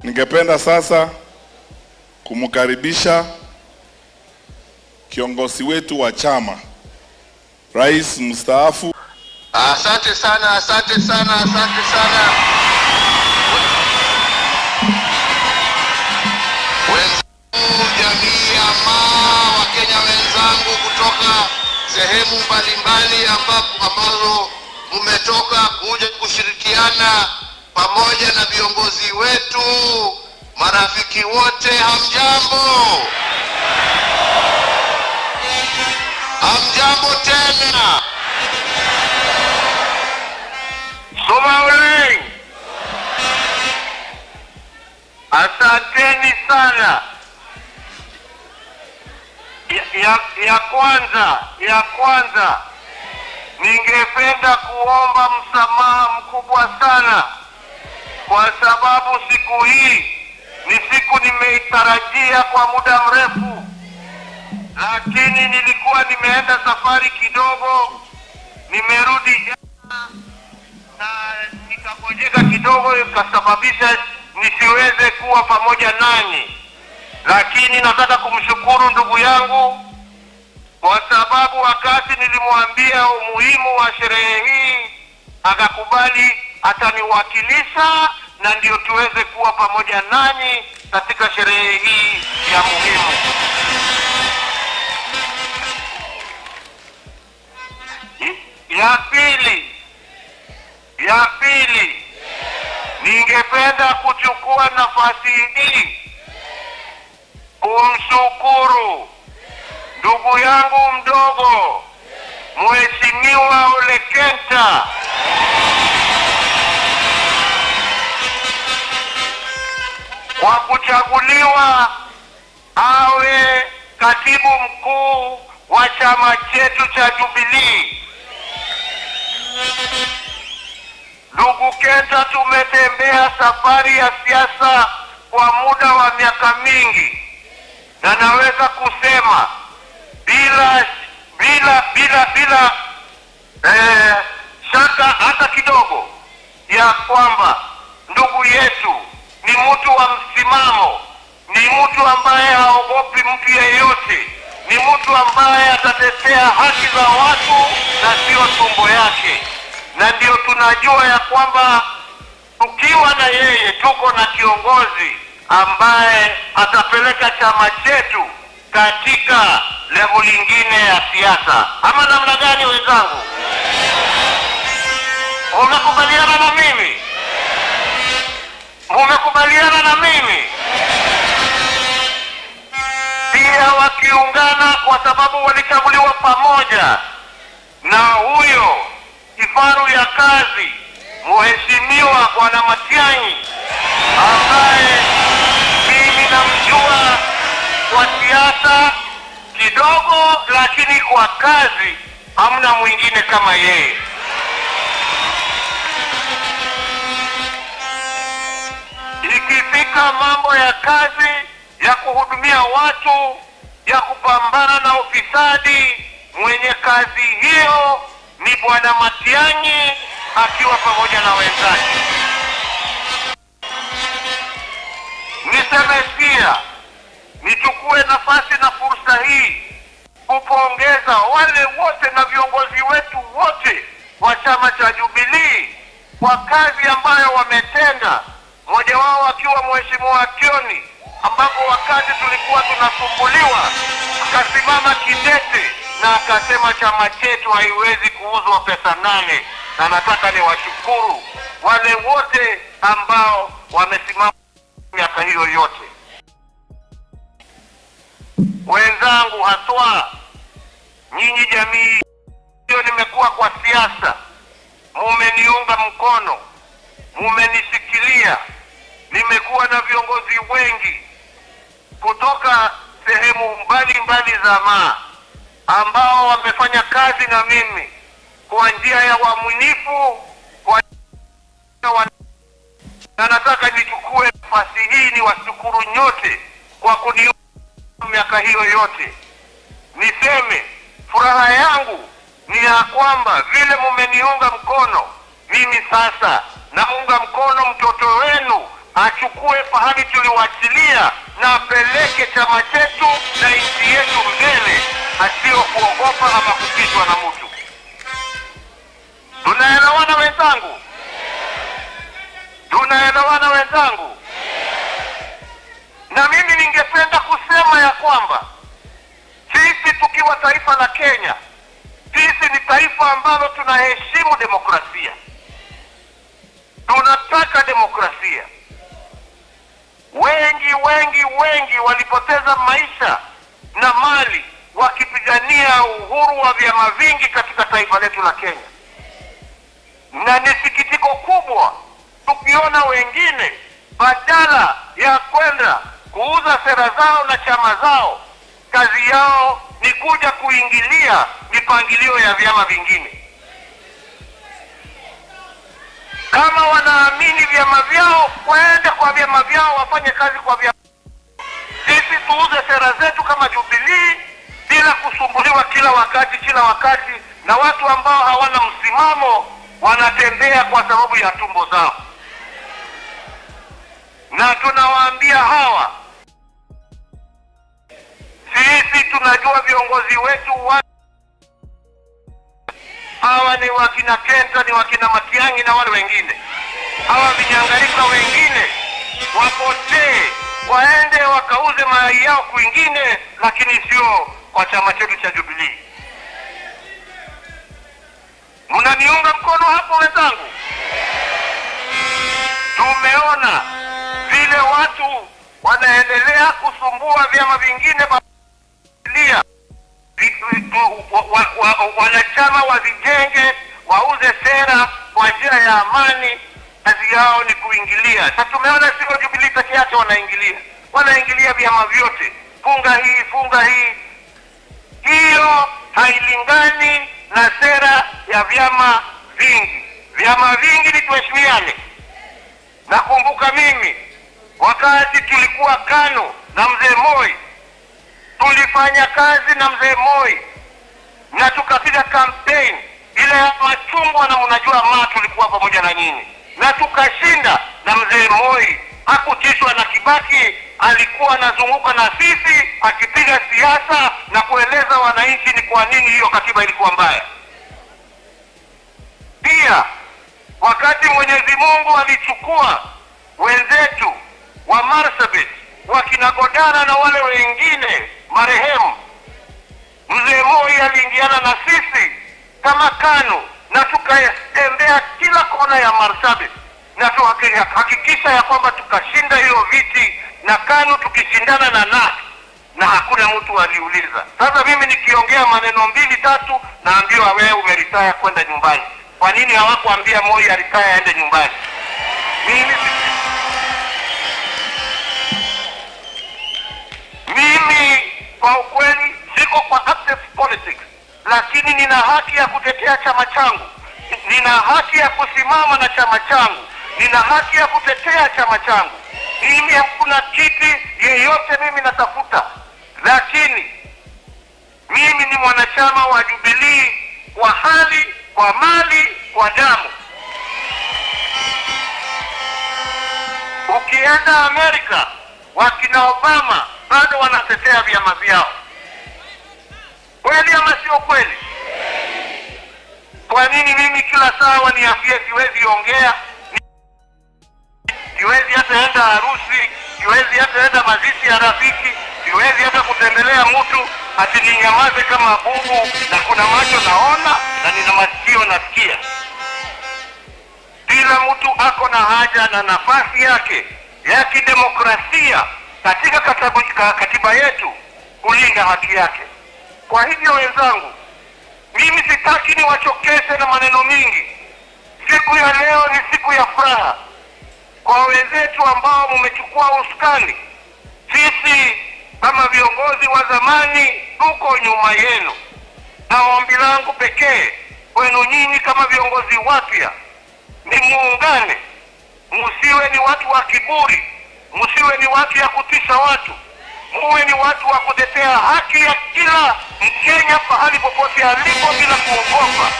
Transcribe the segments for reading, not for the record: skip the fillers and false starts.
Ningependa sasa kumkaribisha kiongozi wetu wa chama, Rais mstaafu. Asante sana, asante sana, asante sana. Wenzangu, jamii ya maa, Wakenya wenzangu kutoka sehemu mbalimbali ambazo mmetoka kuja kushirikiana pamoja na viongozi wetu, marafiki wote, hamjambo? Hamjambo tena. Somauleng, asanteni sana. Ya kwanza ningependa kuomba msamaha mkubwa sana, kwa sababu siku hii ni siku nimeitarajia kwa muda mrefu, lakini nilikuwa nimeenda safari kidogo, nimerudi jana na nikangojeka kidogo, ikasababisha nisiweze kuwa pamoja nanyi. Lakini nataka kumshukuru ndugu yangu kwa sababu wakati nilimwambia umuhimu wa sherehe hii akakubali ataniwakilisha, na ndio tuweze kuwa pamoja nanyi katika sherehe hii ya muhimu. Ya pili, ningependa kuchukua nafasi hii kumshukuru ndugu yangu mdogo Mheshimiwa Ole Kenta kwa kuchaguliwa awe katibu mkuu wa chama chetu cha Jubilee. Ndugu Kenta, tumetembea safari ya siasa kwa muda wa miaka mingi, na naweza kusema bila shaka hata kidogo ya kwamba ndugu yetu ni mtu wa msimamo, ni mtu ambaye haogopi mtu yeyote, ni mtu ambaye atatetea haki za watu na sio tumbo yake. Na ndio tunajua ya kwamba tukiwa na yeye tuko na kiongozi ambaye atapeleka chama chetu katika level nyingine ya siasa. Ama namna gani wenzangu? Mmekubaliana na mimi? Mmekubaliana na mimi? Pia wakiungana, kwa sababu walichaguliwa pamoja na huyo kifaru ya kazi Mheshimiwa Bwana Matiang'i, ambaye mimi namjua kwa siasa kidogo, lakini kwa kazi hamna mwingine kama yeye. Ikifika mambo ya kazi ya kuhudumia watu, ya kupambana na ufisadi, mwenye kazi hiyo ni Bwana Matiang'i akiwa pamoja na wenzake. Niseme pia, nichukue nafasi na fursa hii kupongeza wale wote na viongozi wetu wote wa chama cha Jubilee kwa kazi ambayo wametenda, mmoja wao akiwa Mheshimiwa Kioni, ambapo wakati tulikuwa tunasumbuliwa akasimama kidete na akasema chama chetu haiwezi kuuzwa pesa 8. Na nataka niwashukuru wale wote ambao wamesimama miaka hiyo yote. Wenzangu, haswa nyinyi jamii hiyo, nimekuwa kwa siasa, mumeniunga mkono, mumenisikilia. Nimekuwa na viongozi wengi kutoka sehemu mbalimbali za maa ambao wamefanya kazi na mimi kwa njia ya uaminifu, na nataka nichukue nafasi hii niwashukuru nyote kwa kuniunga miaka hiyo yote. Niseme furaha yangu ni ya kwamba vile mumeniunga mkono, mimi sasa naunga mkono mtoto wenu achukue pahali tuliwachilia na apeleke chama chetu na nchi yetu mbele, asio kuogopa ama kupitwa na mtu. Tunaelewana wenzangu? Tunaelewana wenzangu? Na mimi ningependa kusema ya kwamba sisi tukiwa taifa la Kenya, sisi ni taifa ambalo tunaheshimu demokrasia. Tunataka demokrasia. Wengi walipoteza maisha na mali wakipigania uhuru wa vyama vingi katika taifa letu la Kenya. Na ni sikitiko kubwa tukiona wengine badala ya kwenda kuuza sera zao na chama zao, kazi yao ni kuja kuingilia mipangilio ya vyama vingine. Kama wanaamini vyama vyao, waende kwa vyama vyao, wafanye kazi kwa vyama. Sisi tuuze sera zetu kama Jubilee bila kusumbuliwa kila wakati na watu ambao hawana msimamo, wanatembea kwa sababu ya tumbo zao. Na tunawaambia hawa, sisi tunajua viongozi wetu hawa ni wakina Kenta, ni wakina Matiang'i na wale wengine. Hawa vinyangalika wengine wapotee, waende wakauze mayai yao kwingine, lakini sio kwa chama chetu cha Jubilee. Mnaniunga mkono hapo wenzangu? Tumeona vile watu wanaendelea kusumbua vyama vingine wanachama wazijenge, wauze sera kwa njia ya amani. Kazi yao ni kuingilia. Sasa tumeona sio Jubilee peke yake wanaingilia vyama vyote, funga hii. Hiyo hailingani na sera ya vyama vingi. Vyama vingi ni tuheshimiane. Nakumbuka mimi wakati tulikuwa KANU na mzee Moi, tulifanya kazi na mzee Moi na tukapiga campaign ile ya machungwa, na mnajua tulikuwa pamoja na nyinyi na tukashinda. Na mzee Moi hakutishwa na Kibaki, alikuwa anazunguka na sisi akipiga siasa na kueleza wananchi ni kwa nini hiyo katiba ilikuwa mbaya. Pia wakati Mwenyezi Mungu alichukua wenzetu wa Marsabit, wakina Godana na wale wengine marehemu, mzee Moi aliingiana na sisi kama KANU na tukatembea kila kona ya Marsabit na tuhakikisha ya kwamba tukashinda hiyo viti na KANU tukishindana na hakuna mtu aliuliza. Sasa mimi nikiongea maneno 2-3 naambiwa wewe umeritaya kwenda nyumbani. Kwa nini hawakuambia Moi aritaya aende nyumbani? Mimi kwa ukweli siko kwa active politics, lakini nina haki ya kutetea chama changu. Nina haki ya kusimama na chama changu. Nina haki ya kutetea chama changu. Mimi hakuna kiti yeyote mimi natafuta, lakini mimi ni mwanachama wa Jubilee kwa hali, kwa mali, kwa damu. Ukienda Amerika, wakina Obama bado wanatetea vyama vyao. Kweli ama sio kweli? Kwa nini mimi kila saa waniambie siwezi ongea, siwezi hata enda harusi, siwezi hata enda mazishi ya rafiki, siwezi hata kutembelea mtu, ati ninyamaze kama bubu, na kuna macho naona na nina masikio nasikia? Kila mtu ako na haja na nafasi yake ya kidemokrasia katika katiba yetu kulinda haki yake. Kwa hivyo wenzangu, mimi sitaki niwachokeshe na maneno mingi. Siku ya leo ni siku ya furaha kwa wenzetu ambao mmechukua usukani. Sisi kama viongozi wa zamani tuko nyuma yenu, na ombi langu pekee kwenu nyinyi kama viongozi wapya ni muungane. Msiwe ni watu wa kiburi, msiwe ni watu ya kutisha watu, muwe ni watu wa kutetea haki ya kila Mkenya pahali popote alipo bila kuogopa.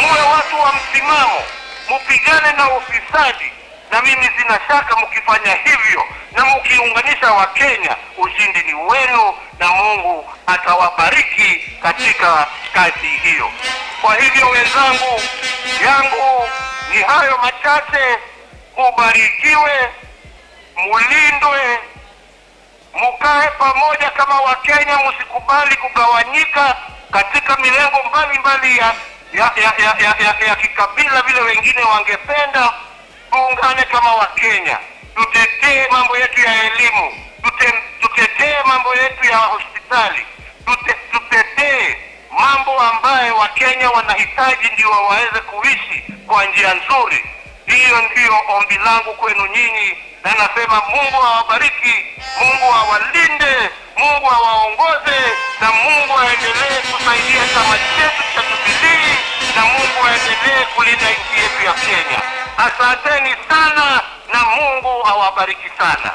Muwe watu wa msimamo, mupigane na ufisadi na mimi sina shaka mkifanya hivyo na mkiunganisha Wakenya, ushindi ni wenu na Mungu atawabariki katika kazi hiyo. Kwa hivyo wenzangu, yangu ni hayo machache. Mubarikiwe, mulindwe, mukae pamoja kama Wakenya, msikubali kugawanyika katika milengo mbalimbali ya kikabila vile wengine wangependa. Tuungane kama Wakenya, tutetee mambo yetu ya elimu, tutetee mambo yetu ya hospitali, tutetee mambo ambayo Wakenya wanahitaji ndio waweze kuishi kwa njia nzuri. Hiyo ndiyo ombi langu kwenu nyinyi, na nasema Mungu awabariki, Mungu awalinde, Mungu awaongoze, na Mungu aendelee kusaidia chama chetu cha Jubilee, na Mungu aendelee kulinda nchi yetu ya Kenya. Asanteni sana na Mungu awabariki sana.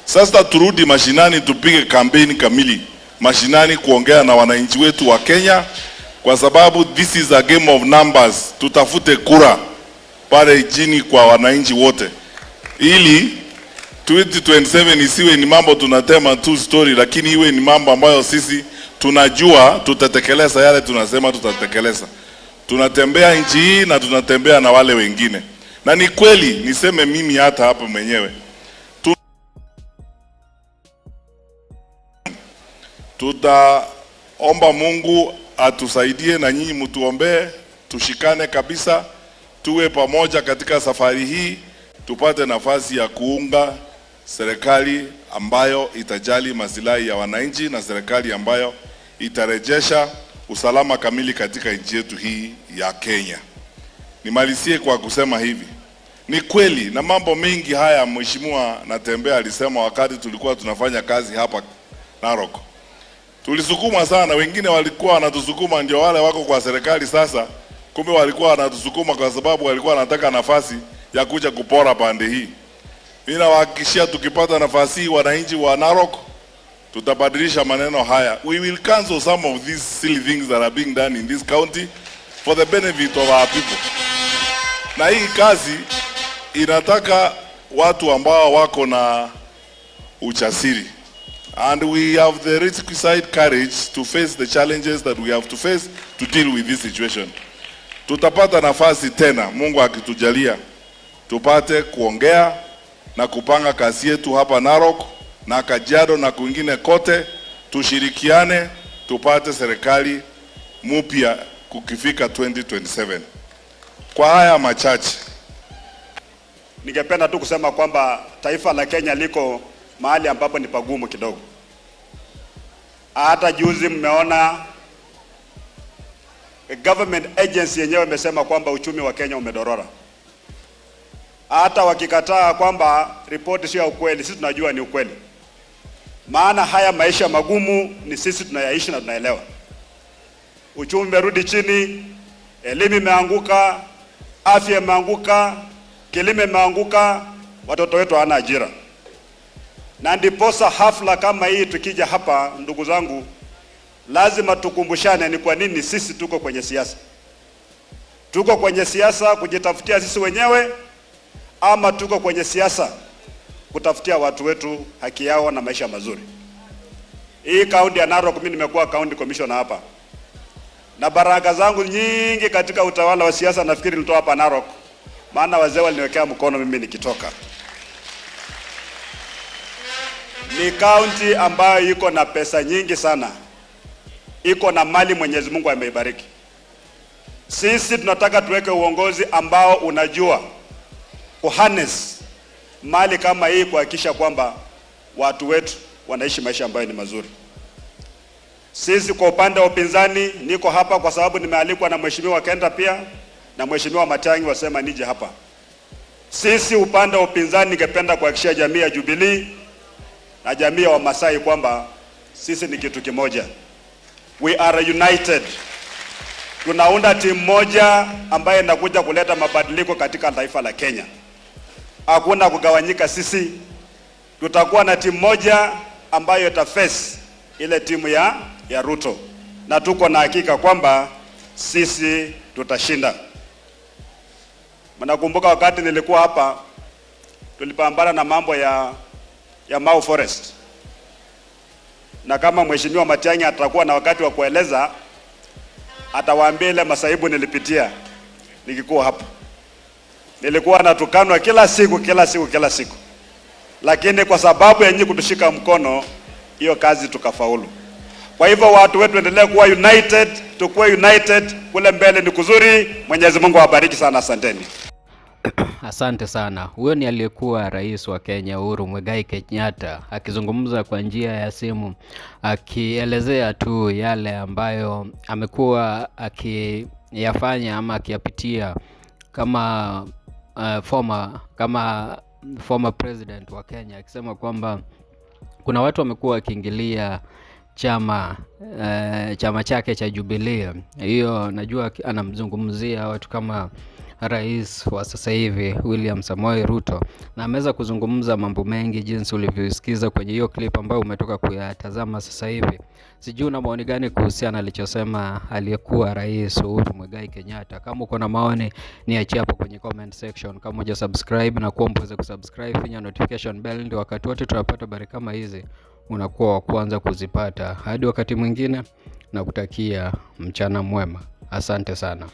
Sasa turudi mashinani, tupige kampeni kamili mashinani kuongea na wananchi wetu wa Kenya, kwa sababu this is a game of numbers. Tutafute kura pale chini kwa wananchi wote, ili 2027 isiwe ni mambo tunatema tu story, lakini iwe ni mambo ambayo sisi tunajua tutatekeleza yale tunasema tutatekeleza. Tunatembea nchi hii na tunatembea na wale wengine, na ni kweli niseme mimi hata hapo mwenyewe tutaomba Mungu atusaidie, na nyinyi mtuombee, tushikane kabisa, tuwe pamoja katika safari hii, tupate nafasi ya kuunga serikali ambayo itajali maslahi ya wananchi, na serikali ambayo itarejesha usalama kamili katika nchi yetu hii ya Kenya. Nimalizie kwa kusema hivi, ni kweli na mambo mengi haya Mheshimiwa Natembeya alisema wakati tulikuwa tunafanya kazi hapa Narok. Tulisukuma sana, wengine walikuwa wanatusukuma ndio wale wako kwa serikali sasa, kumbe walikuwa wanatusukuma kwa sababu walikuwa wanataka nafasi ya kuja kupora pande hii. Mimi nawahakikishia tukipata nafasi hii, wananchi wa Narok, tutabadilisha maneno haya. We will cancel some of these silly things that are being done in this county for the benefit of our people. Na hii kazi inataka watu ambao wako na ujasiri. And we have the requisite courage to face the challenges that we have to face to deal with this situation. Tutapata nafasi tena, Mungu akitujalia, tupate kuongea na kupanga kazi yetu hapa Narok na Kajiado na kwingine kote. Tushirikiane tupate serikali mpya kukifika 2027. Kwa haya machache, ningependa tu kusema kwamba taifa la Kenya liko mahali ambapo ni pagumu kidogo. Hata juzi mmeona government agency yenyewe imesema kwamba uchumi wa Kenya umedorora. Hata wakikataa kwamba ripoti sio ukweli, sisi tunajua ni ukweli. Maana haya maisha magumu ni sisi tunayaishi na tunaelewa. Uchumi umerudi chini, elimu imeanguka, afya imeanguka, kilimo imeanguka, watoto wetu hawana ajira. Na ndiposa hafla kama hii tukija hapa, ndugu zangu, lazima tukumbushane ni kwa nini sisi tuko kwenye siasa. Tuko kwenye siasa kujitafutia sisi wenyewe, ama tuko kwenye siasa kutafutia watu wetu haki yao na maisha mazuri. Hii kaunti ya Narok, mimi nimekuwa county commissioner hapa, na baraka zangu nyingi katika utawala wa siasa nafikiri nilitoa hapa Narok, maana wazee waliniwekea mkono mimi nikitoka. Ni kaunti ambayo iko na pesa nyingi sana, iko na mali Mwenyezi Mungu ameibariki. Sisi tunataka tuweke uongozi ambao unajua kuharness mali kama hii, kuhakikisha kwamba watu wetu wanaishi maisha ambayo ni mazuri. Sisi kwa upande wa upinzani, niko hapa kwa sababu nimealikwa na Mheshimiwa Kenda pia na Mheshimiwa Matiang'i wasema nije hapa. Sisi upande wa upinzani, ningependa kuhakikishia jamii ya Jubilee na jamii ya Wamasai kwamba sisi ni kitu kimoja. We are united. Tunaunda timu moja ambayo inakuja kuleta mabadiliko katika taifa la Kenya. Hakuna kugawanyika sisi. Tutakuwa na timu moja ambayo itaface ile timu ya Ruto. Na tuko na hakika kwamba sisi tutashinda. Mnakumbuka wakati nilikuwa hapa tulipambana na mambo ya Mau Forest. Na kama Mheshimiwa Matiang'i atakuwa na wakati wa kueleza, atawaambia ile masaibu nilipitia nikikuwa hapa. Nilikuwa natukanwa kila siku. Lakini kwa sababu ya nyinyi kutushika mkono, hiyo kazi tukafaulu. Kwa hivyo watu wetu endelee kuwa united, tukue united, kule mbele ni kuzuri. Mwenyezi Mungu awabariki sana, asanteni. Asante sana. Huyo ni aliyekuwa rais wa Kenya Uhuru Muigai Kenyatta akizungumza kwa njia ya simu, akielezea tu yale ambayo amekuwa akiyafanya ama akiyapitia kama former president wa Kenya, akisema kwamba kuna watu wamekuwa wakiingilia chama chake cha Jubilee. Hiyo najua anamzungumzia watu kama rais wa sasa hivi William Samoei Ruto, na ameweza kuzungumza mambo mengi jinsi ulivyosikiza kwenye hiyo clip ambayo umetoka kuyatazama sasa hivi. Sijui una maoni gani kuhusiana alichosema aliyekuwa rais Uhuru Muigai Kenyatta? Kama uko na maoni niachie hapo kwenye comment section. Kama huja subscribe na kuomba uweze kusubscribe, finya notification bell ndio wakati wote tunapata habari kama hizi unakuwa wa kwanza kuzipata. Hadi wakati mwingine, na kutakia mchana mwema. Asante sana.